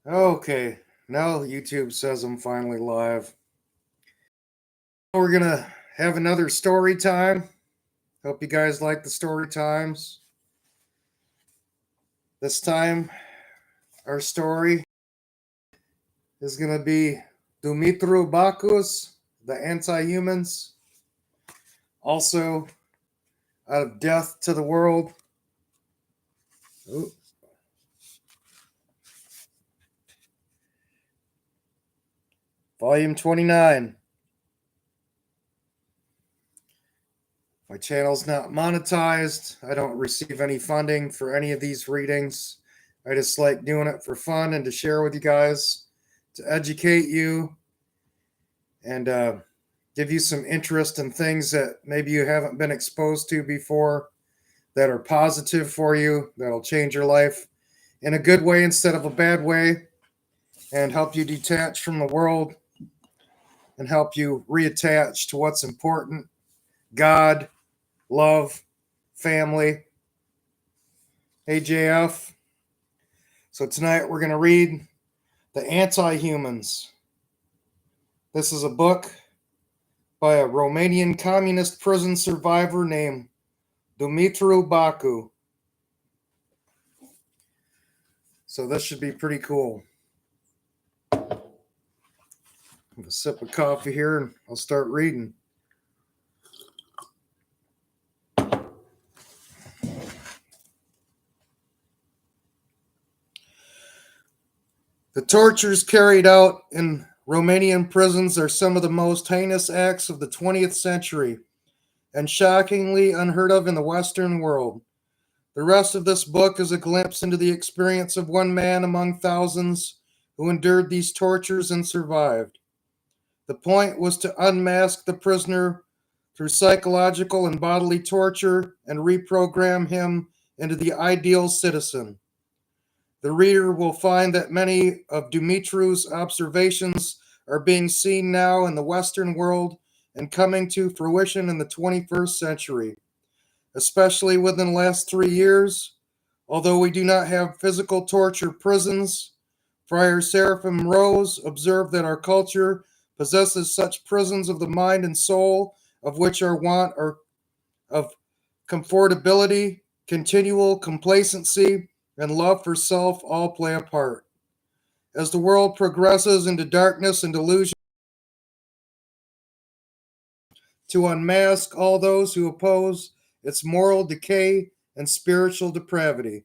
Okay, now YouTube says I'm finally live. We're gonna have another story time. Hope you guys like the story times. This time, our story is gonna be Dumitru Bacu's The Anti-Humans. Also, Out of Death to the World. Ooh. Volume 29. My channel's not monetized. I don't receive any funding for any of these readings. I just like doing it for fun and to share with you guys, to educate you, and give you some interest in things that maybe you haven't been exposed to before, that are positive for you, that'll change your life in a good way instead of a bad way, and help you detach from the world and help you reattach to what's important: God, love, family. Hey, JF. So tonight we're going to read The Anti-Humans. This is a book by a Romanian communist prison survivor named Dumitru Bacu. So this should be pretty cool. Have a sip of coffee here and I'll start reading. The tortures carried out in Romanian prisons are some of the most heinous acts of the 20th century and shockingly unheard of in the Western world. The rest of this book is a glimpse into the experience of one man among thousands who endured these tortures and survived. The point was to unmask the prisoner through psychological and bodily torture and reprogram him into the ideal citizen. The reader will find that many of Dumitru's observations are being seen now in the Western world and coming to fruition in the 21st century, especially within the last 3 years. Although we do not have physical torture prisons, Friar Seraphim Rose observed that our culture possesses such prisons of the mind and soul, of which our want or of comfortability, continual complacency, and love for self all play a part. As the world progresses into darkness and delusion, to unmask all those who oppose its moral decay and spiritual depravity.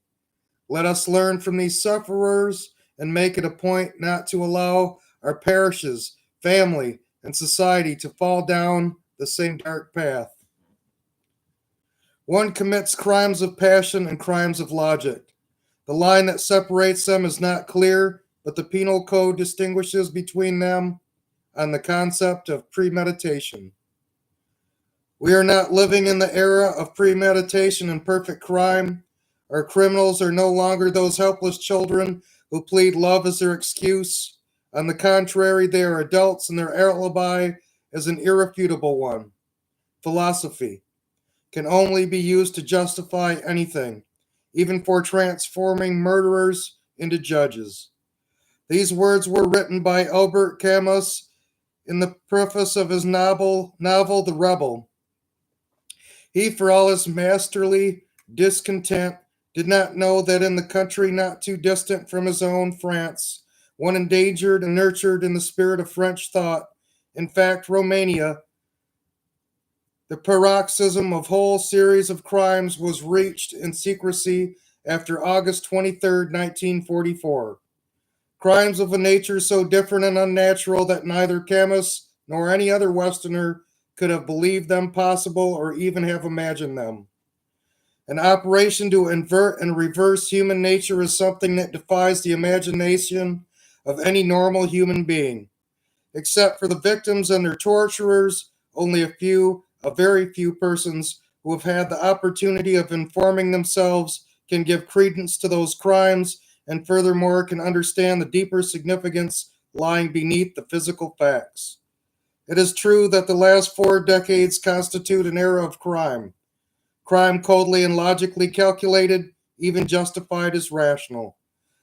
Let us learn from these sufferers and make it a point not to allow our parishes, family, and society to fall down the same dark path. One commits crimes of passion and crimes of logic. The line that separates them is not clear, but the penal code distinguishes between them on the concept of premeditation. We are not living in the era of premeditation and perfect crime. Our criminals are no longer those helpless children who plead love as their excuse. On the contrary, they are adults and their alibi is an irrefutable one. Philosophy can only be used to justify anything, even for transforming murderers into judges. These words were written by Albert Camus in the preface of his novel The Rebel. He, for all his masterly discontent, did not know that in the country not too distant from his own, France, one endangered and nurtured in the spirit of French thought, in fact, Romania, the paroxysm of whole series of crimes was reached in secrecy after August 23rd, 1944. Crimes of a nature so different and unnatural that neither Camus nor any other Westerner could have believed them possible or even have imagined them. An operation to invert and reverse human nature is something that defies the imagination of any normal human being. Except for the victims and their torturers, only a very few persons who have had the opportunity of informing themselves can give credence to those crimes and furthermore can understand the deeper significance lying beneath the physical facts. It is true that the last 4 decades constitute an era of crime. Crime coldly and logically calculated, even justified as rational.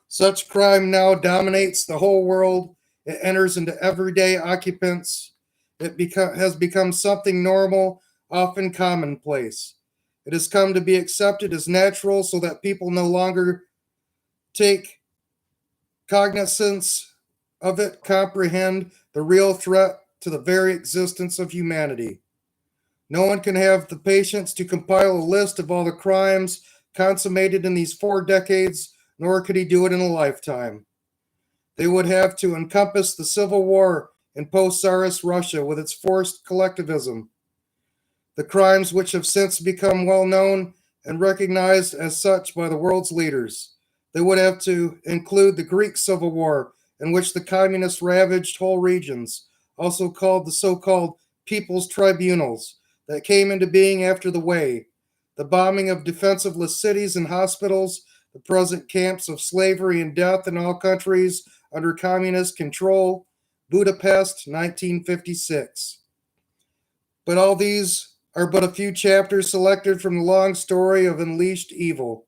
Such crime now dominates the whole world. It enters into everyday occupants. Has become something normal, often commonplace. It has come to be accepted as natural so that people no longer take cognizance of it, comprehend the real threat to the very existence of humanity. No one can have the patience to compile a list of all the crimes consummated in these 4 decades, nor could he do it in a lifetime. They would have to encompass the Civil War in post Tsarist Russia with its forced collectivism, the crimes which have since become well known and recognized as such by the world's leaders. They would have to include the Greek Civil War, in which the communists ravaged whole regions, also called the so called People's Tribunals, that came into being after the Way, the bombing of defenseless cities and hospitals, the present camps of slavery and death in all countries under communist control, Budapest, 1956. But all these are but a few chapters selected from the long story of unleashed evil.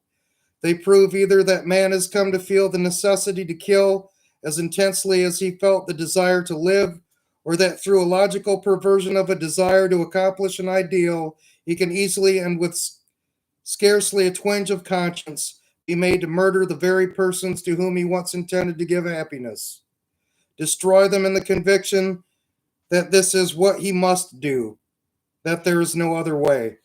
They prove either that man has come to feel the necessity to kill as intensely as he felt the desire to live, or that through a logical perversion of a desire to accomplish an ideal, he can easily and with scarcely a twinge of conscience be made to murder the very persons to whom he once intended to give happiness. Destroy them in the conviction that this is what he must do, that there is no other way.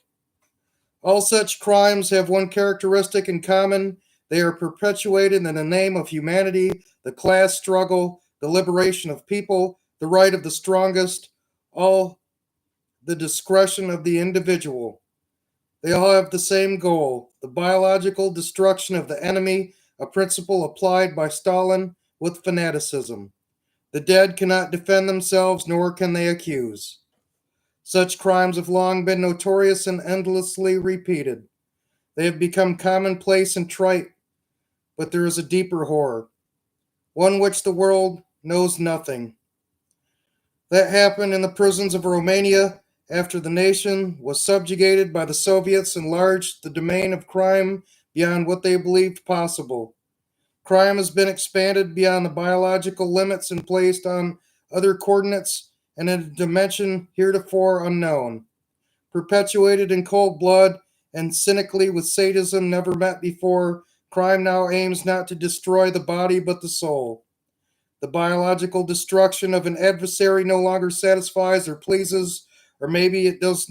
All such crimes have one characteristic in common: they are perpetuated in the name of humanity, the class struggle, the liberation of people, the right of the strongest, all the discretion of the individual. They all have the same goal: the biological destruction of the enemy, a principle applied by Stalin with fanaticism. The dead cannot defend themselves, nor can they accuse. Such crimes have long been notorious and endlessly repeated. They have become commonplace and trite, but there is a deeper horror, one which the world knows nothing. That happened in the prisons of Romania after the nation was subjugated by the Soviets, enlarged the domain of crime beyond what they believed possible. Crime has been expanded beyond the biological limits and placed on other coordinates and in a dimension heretofore unknown. Perpetuated in cold blood and cynically with sadism never met before, crime now aims not to destroy the body but the soul. The biological destruction of an adversary no longer satisfies or pleases, or maybe it does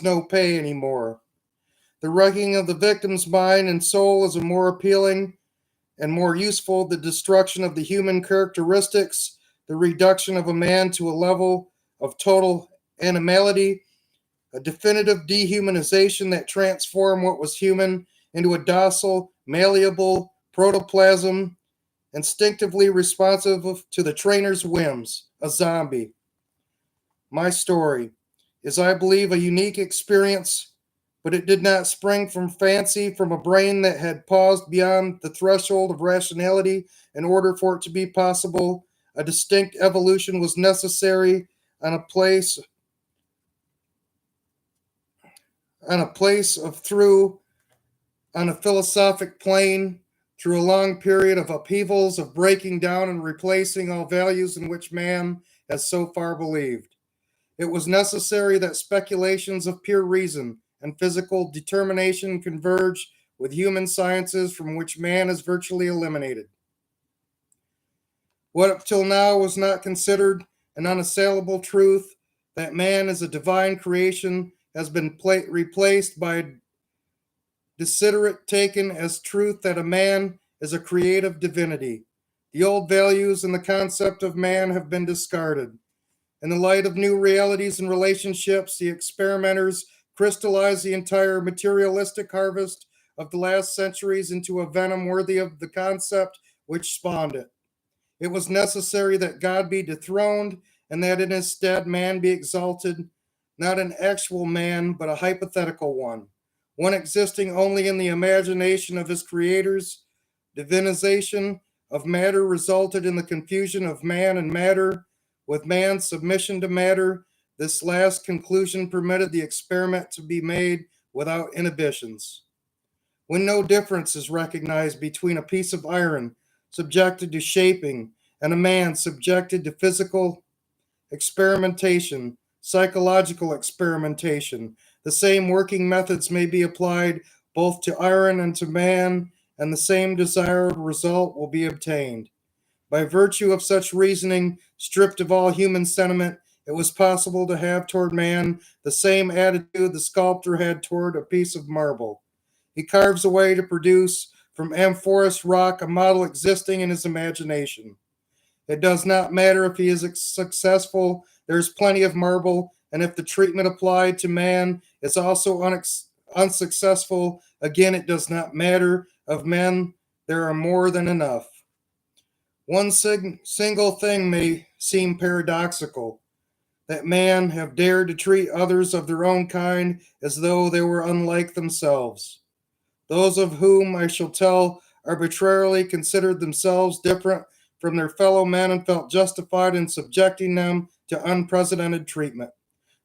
no pay anymore. The wrecking of the victim's mind and soul is a more appealing and more useful the destruction of the human characteristics, the reduction of a man to a level of total animality, a definitive dehumanization that transformed what was human into a docile, malleable protoplasm, instinctively responsive to the trainer's whims, a zombie. My story is, I believe, a unique experience, but it did not spring from fancy, from a brain that had paused beyond the threshold of rationality in order for it to be possible. A distinct evolution was necessary on a place of through on a philosophic plane through a long period of upheavals, of breaking down and replacing all values in which man has so far believed. It was necessary that speculations of pure reason and physical determination converge with human sciences from which man is virtually eliminated. What up till now was not considered an unassailable truth, that man is a divine creation, has been replaced by desiderate taken as truth that a man is a creative divinity. The old values and the concept of man have been discarded. In the light of new realities and relationships, the experimenters crystallize the entire materialistic harvest of the last centuries into a venom worthy of the concept which spawned it. It was necessary that God be dethroned and that in his stead man be exalted, not an actual man, but a hypothetical one existing only in the imagination of his creators. Divinization of matter resulted in the confusion of man and matter, with man's submission to matter. This last conclusion permitted the experiment to be made without inhibitions. When no difference is recognized between a piece of iron subjected to shaping and a man subjected to physical experimentation, psychological experimentation, the same working methods may be applied both to iron and to man, and the same desired result will be obtained. By virtue of such reasoning, stripped of all human sentiment, it was possible to have toward man the same attitude the sculptor had toward a piece of marble. He carves away to produce from amorphous rock a model existing in his imagination. It does not matter if he is successful, there is plenty of marble, and if the treatment applied to man is also unsuccessful, again it does not matter. Of men, there are more than enough. One single thing may seem paradoxical, that man have dared to treat others of their own kind as though they were unlike themselves. Those of whom I shall tell arbitrarily considered themselves different from their fellow men and felt justified in subjecting them to unprecedented treatment.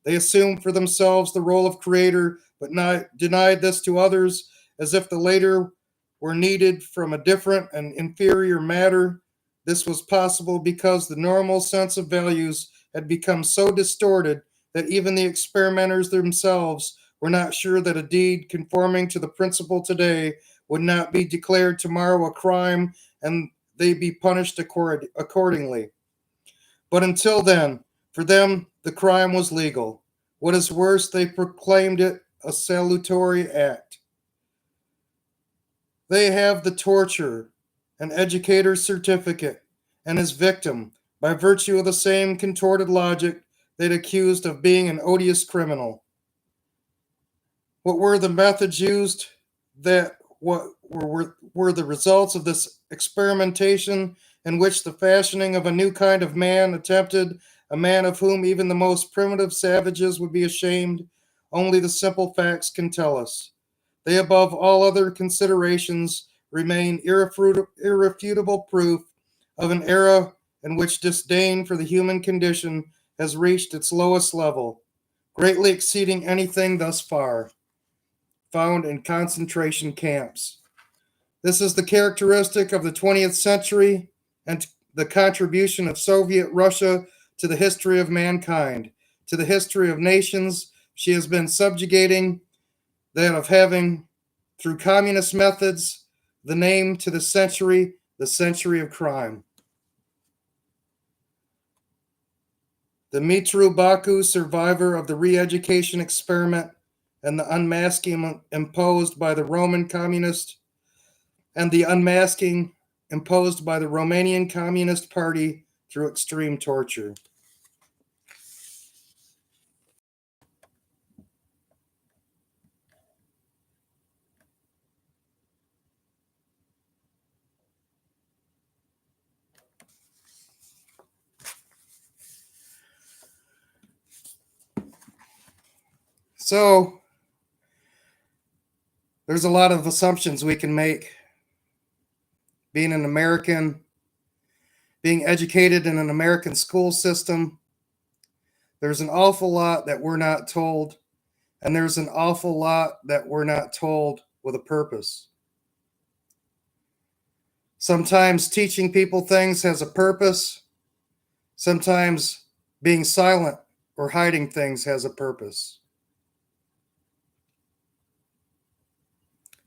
They assumed for themselves the role of creator, but denied this to others, as if the latter were needed from a different and inferior matter. This was possible because the normal sense of values had become so distorted that even the experimenters themselves were not sure that a deed conforming to the principle today would not be declared tomorrow a crime and they be punished accordingly. But until then, for them, the crime was legal. What is worse, they proclaimed it a salutary act. They have the torturer, an educator's certificate, and his victim, by virtue of the same contorted logic, they'd accused of being an odious criminal. What were the methods used? What were the results of this experimentation in which the fashioning of a new kind of man attempted, a man of whom even the most primitive savages would be ashamed? Only the simple facts can tell us. They, above all other considerations, remain irrefutable proof of an era in which disdain for the human condition has reached its lowest level, greatly exceeding anything thus far found in concentration camps. This is the characteristic of the 20th century and the contribution of Soviet Russia to the history of mankind, to the history of nations. She has been subjugating that of having, through communist methods, the name to the century of crime. Dumitru Bacu, survivor of the re-education experiment and the unmasking imposed by the Roman communist and the unmasking imposed by the Romanian Communist Party through extreme torture. So, there's a lot of assumptions we can make. Being an American, being educated in an American school system, there's an awful lot that we're not told, and there's an awful lot that we're not told with a purpose. Sometimes teaching people things has a purpose. Sometimes being silent or hiding things has a purpose.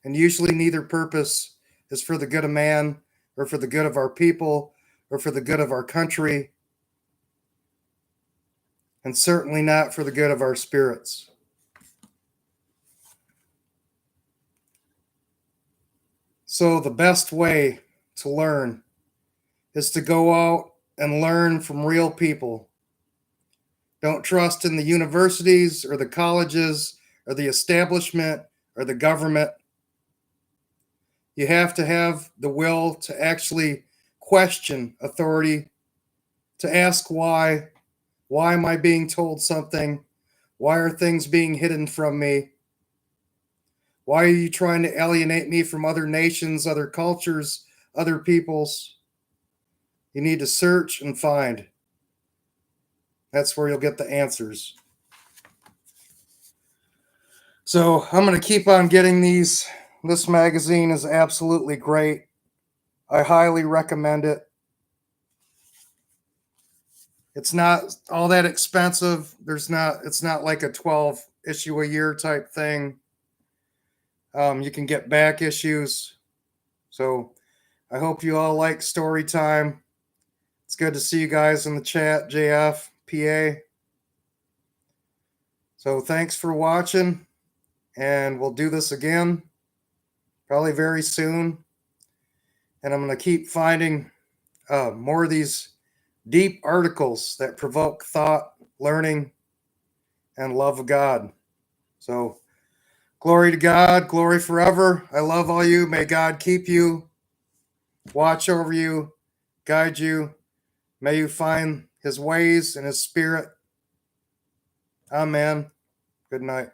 And usually neither purpose is for the good of man or for the good of our people or for the good of our country, and certainly not for the good of our spirits. So the best way to learn is to go out and learn from real people. Don't trust in the universities or the colleges or the establishment or the government. You have to have the will to actually question authority, to ask why. Why am I being told something? Why are things being hidden from me? Why are you trying to alienate me from other nations, other cultures, other peoples? You need to search and find. That's where you'll get the answers. So I'm going to keep on getting these This magazine is absolutely great. I highly recommend it. It's not all that expensive. It's not like a 12 issue a year type thing. You can get back issues. So I hope you all like story time. It's good to see you guys in the chat, JF, PA. So thanks for watching, and we'll do this again probably very soon. And I'm going to keep finding more of these deep articles that provoke thought, learning, and love of God. So glory to God, glory forever. I love all you. May God keep you, watch over you, guide you. May you find his ways and his spirit. Amen. Good night.